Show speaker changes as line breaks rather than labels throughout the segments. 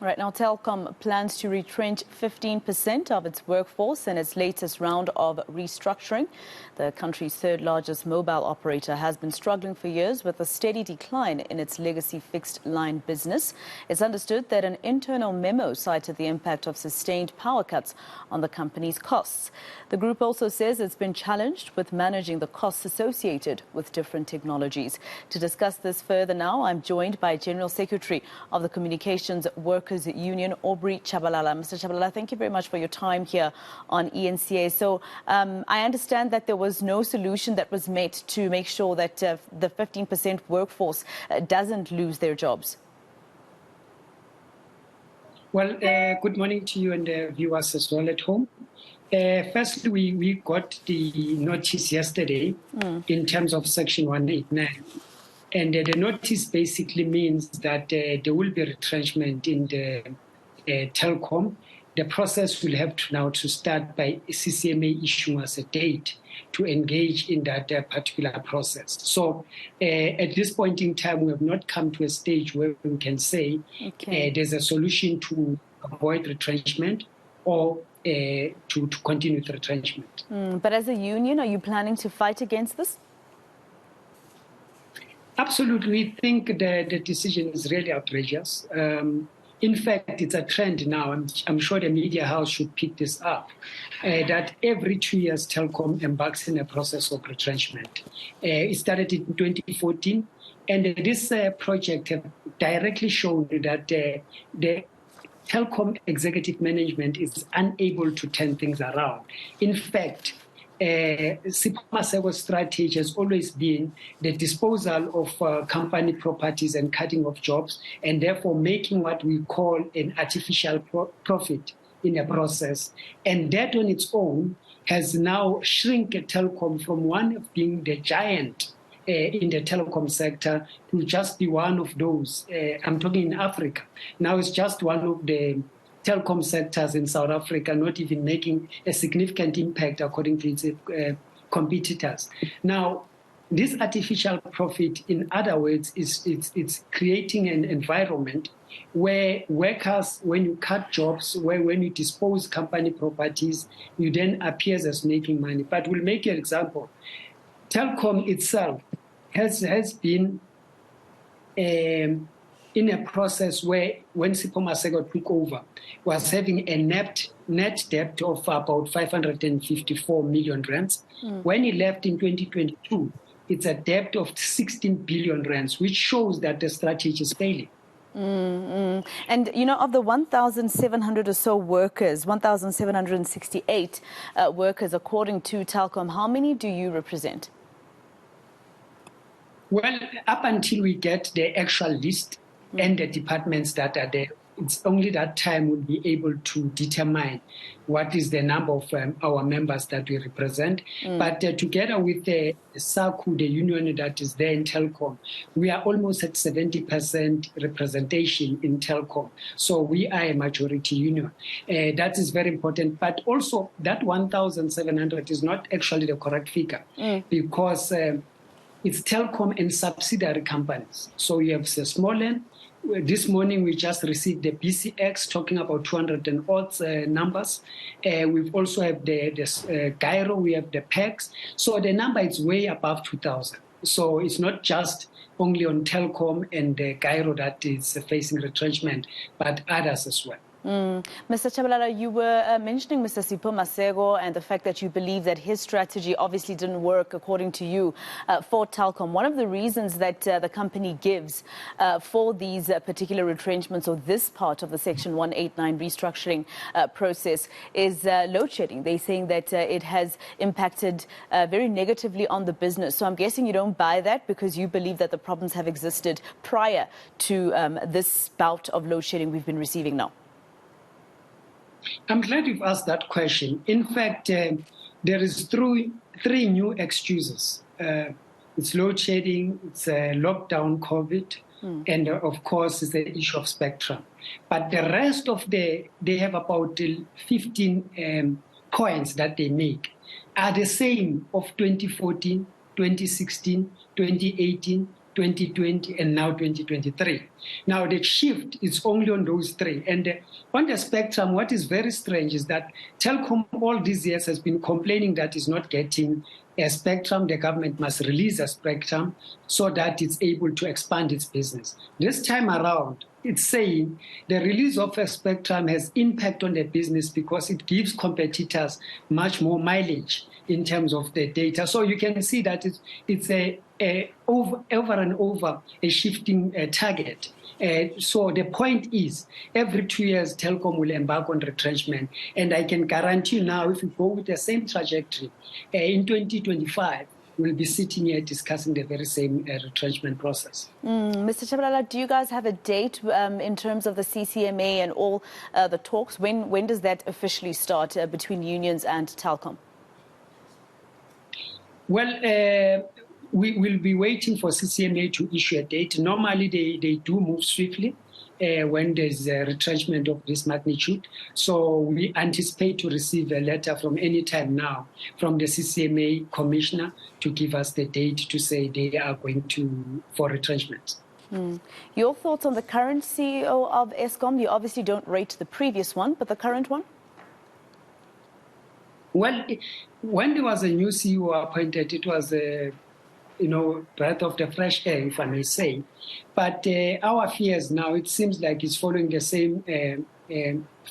Right now, Telkom plans to retrench 15% of its workforce in its latest round of restructuring. The country's third largest mobile operator has been struggling for years with a steady decline in its legacy fixed line business. It's understood that an internal memo cited the impact of sustained power cuts on the company's costs. The group also says it's been challenged with managing the costs associated with different technologies. To discuss this further now, I'm joined by General Secretary of the Communications Workers Union, Aubrey Tshabalala. Mr. Tshabalala, thank you very much for your time here on eNCA. So I understand that there was no solution that was made to make sure that the 15% workforce doesn't lose their jobs.
Well, good morning to you and the viewers as well at home. Firstly, we got the notice yesterday in terms of Section 189. And the notice basically means that there will be retrenchment in the Telkom. The process will have to now to start by CCMA issuing us a date to engage in that particular process. So at this point in time, we have not come to a stage where we can say there's a solution to avoid retrenchment or to continue with retrenchment.
But as a union, are you planning to fight against this?
Absolutely. We think the decision is really outrageous. In fact, it's a trend now. I'm sure the media house should pick this up, that every 2 years Telkom embarks in a process of retrenchment. It started in 2014, and this project have directly shown that the Telkom executive management is unable to turn things around. In fact, Sipho Masego's strategy has always been the disposal of company properties and cutting of jobs, and therefore making what we call an artificial profit in a process. And that on its own has now shrunk Telkom from one of being the giant in the telecom sector to just be one of those. I'm talking in Africa. Now it's just one of the telecom sectors in South Africa, not even making a significant impact according to its competitors. Now, this artificial profit, in other words, it's creating an environment where workers, when you cut jobs, when you dispose company properties, you then appear as making money. But we'll make an example. Telkom itself has been in a process where, when Sipho Masego took over, was having a net debt of about 554 million rands. When he left in 2022, it's a debt of 16 billion rands, which shows that the strategy is failing.
And, you know, of the 1,700 or so workers, 1,768 workers, according to Telkom, how many do you represent?
Well, up until we get the actual list, and the departments that are there, it's only that time we'll be able to determine what is the number of our members that we represent. But together with the SACU, the union that is there in Telkom, we are almost at 70% representation in Telkom. So we are a majority union. That is very important. But also that 1,700 is not actually the correct figure because it's Telkom and subsidiary companies. So you have the small end. This morning, we just received the BCX talking about 200 and odd numbers. We've also have the Gyro, we have the PEX. So the number is way above 2,000. So it's not just only on Telkom and the Gyro that is facing retrenchment, but others as well.
Mr. Tshabalala, you were mentioning Mr. Sipho Masego and the fact that you believe that his strategy obviously didn't work, according to you, for Telkom. One of the reasons that the company gives for these particular retrenchments, or this part of the Section 189 restructuring process, is load shedding. They're saying that it has impacted very negatively on the business. So I'm guessing you don't buy that because you believe that the problems have existed prior to this bout of load shedding we've been receiving now.
I'm glad you've asked that question. In fact, there is three new excuses. It's load shedding, it's lockdown, COVID, and of course, it's the issue of spectrum. But the rest of they have about 15 points that they make are the same of 2014, 2016, 2018, 2020, and now 2023. Now, the shift is only on those three. And on the spectrum, what is very strange is that Telkom all these years has been complaining that it's not getting a spectrum. The government must release a spectrum so that it's able to expand its business. This time around, it's saying the release of a spectrum has impact on the business because it gives competitors much more mileage in terms of the data. So you can see that it's over and over a shifting target. So the point is, every 2 years, Telkom will embark on retrenchment. And I can guarantee you now, if we go with the same trajectory, in 2025, we'll be sitting here discussing the very same retrenchment process.
Mr. Tshabalala, do you guys have a date in terms of the CCMA and all the talks? When does that officially start between unions and Telkom? Well,
we will be waiting for CCMA to issue a date. Normally, they do move swiftly when there's a retrenchment of this magnitude. So we anticipate to receive a letter from any time now from the CCMA commissioner to give us the date to say they are going for retrenchment.
Your thoughts on the current CEO of Eskom? You obviously don't rate the previous one, but the current one?
Well, when there was a new CEO appointed, it was a breath of the fresh air, if I may say. But our fears now, it seems like it's following the same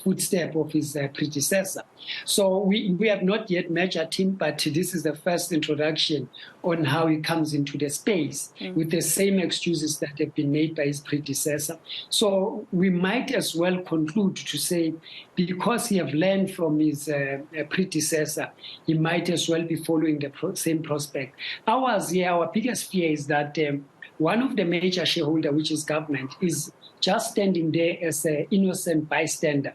footstep of his predecessor. So we have not yet measured him, but this is the first introduction on how he comes into the space with the same excuses that have been made by his predecessor. So we might as well conclude to say, because he have learned from his predecessor, he might as well be following the same prospect. Our biggest fear is that one of the major shareholders, which is government, is just standing there as an innocent bystander,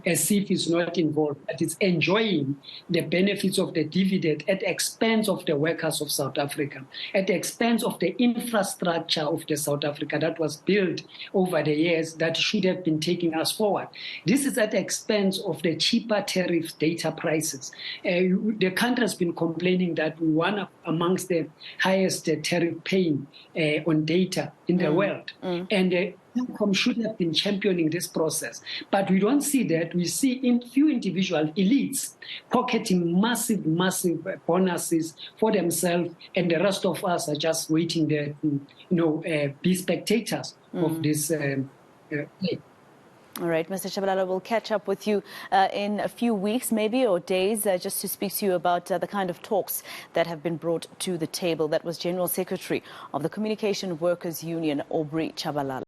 as if it's not involved, but it's enjoying the benefits of the dividend at the expense of the workers of South Africa, at the expense of the infrastructure of the South Africa that was built over the years that should have been taking us forward. This is at the expense of the cheaper tariff data prices. The country has been complaining that we one amongst the highest tariff paying on data in the world. And Telkom should have been championing this process. But we don't see that. We see few individual elites pocketing massive bonuses for themselves, and the rest of us are just waiting there to be spectators of this play.
All right, Mr. Tshabalala, we'll catch up with you in a few weeks, maybe, or days, just to speak to you about the kind of talks that have been brought to the table. That was General Secretary of the Communication Workers Union, Aubrey Tshabalala.